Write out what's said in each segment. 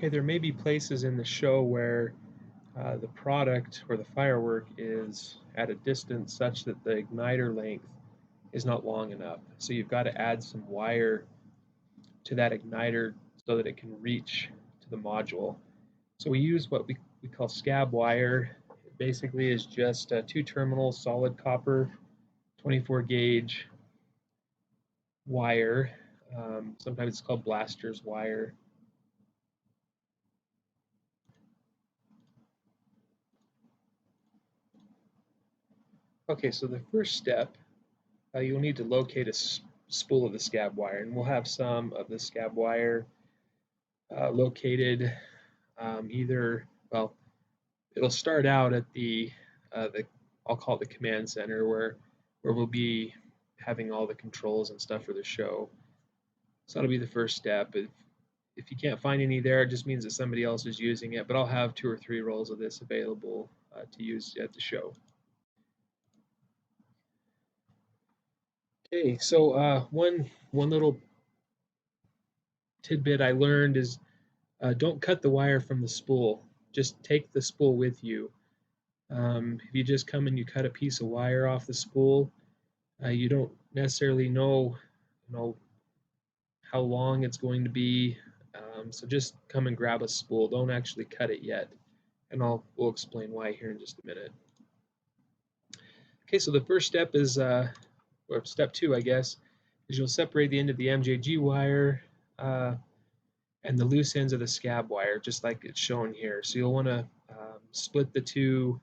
Okay, there may be places in the show where the product or the firework is at a distance such that the igniter length is not long enough. So you've got to add some wire to that igniter so that it can reach to the module. So we use what we call scab wire. It basically is just a 2-terminal solid copper 24 gauge wire. Sometimes it's called blaster's wire. Okay, so the first step, you'll need to locate a spool of the scab wire, and we'll have some of the scab wire located either, well, it'll start out at the I'll call it the command center where we'll be having all the controls and stuff for the show. So that'll be the first step. If you can't find any there, it just means that somebody else is using it, but I'll have 2 or 3 rolls of this available to use at the show. Okay, so one little tidbit I learned is don't cut the wire from the spool. Just take the spool with you. If you just come and you cut a piece of wire off the spool, you don't necessarily know, how long it's going to be. So just come and grab a spool. Don't actually cut it yet, and we'll explain why here in just a minute. Okay, so the first step is, or step 2, I guess, is you'll separate the end of the MJG wire and the loose ends of the scab wire, just like it's shown here. So you'll want to split the 2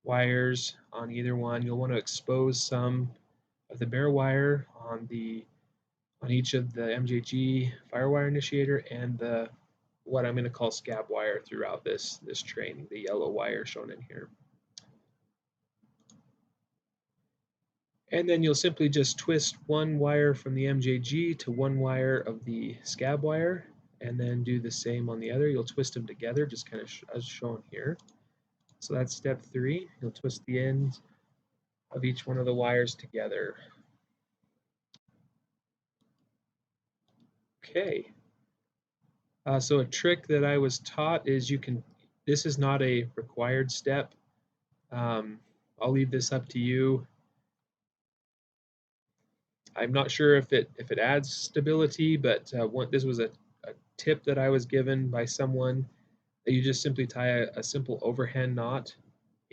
wires on either one. You'll want to expose some of the bare wire on each of the MJG firewire initiator and the what I'm going to call scab wire throughout this training, the yellow wire shown in here. And then you'll simply just twist one wire from the MJG to one wire of the scab wire, and then do the same on the other. You'll twist them together, just kind of as shown here. So that's step 3. You'll twist the ends of each one of the wires together. Okay. So a trick that I was taught is this is not a required step. I'll leave this up to you. I'm not sure if it adds stability, but this was a tip that I was given by someone, that you just simply tie a simple overhand knot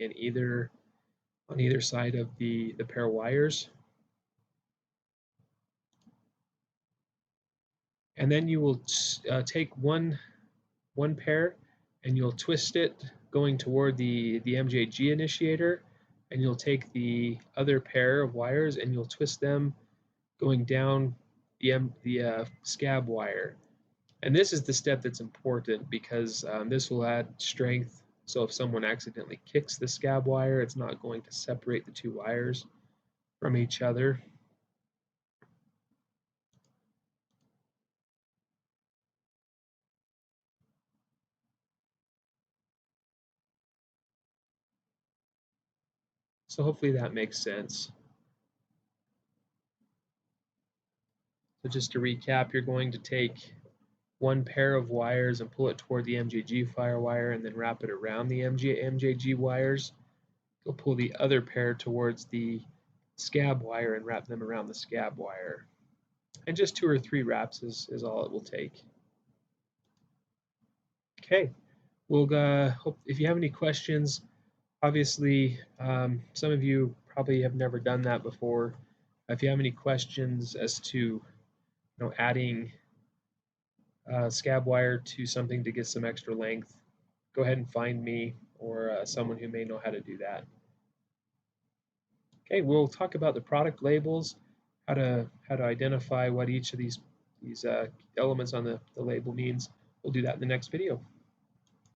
on either side of the pair of wires. And then you will take one pair and you'll twist it going toward the MJG initiator, and you'll take the other pair of wires and you'll twist them going down the scab wire. And this is the step that's important because this will add strength. So if someone accidentally kicks the scab wire, it's not going to separate the 2 wires from each other. So hopefully that makes sense. So just to recap, you're going to take one pair of wires and pull it toward the MJG firewire and then wrap it around the MJG wires. You'll pull the other pair towards the scab wire and wrap them around the scab wire. And just 2 or 3 wraps is all it will take. Okay, we'll hope if you have any questions. Obviously, some of you probably have never done that before. If you have any questions as to adding scab wire to something to get some extra length, go ahead and find me or someone who may know how to do that. Okay, we'll talk about the product labels, how to identify what each of these elements on the label means. We'll do that in the next video.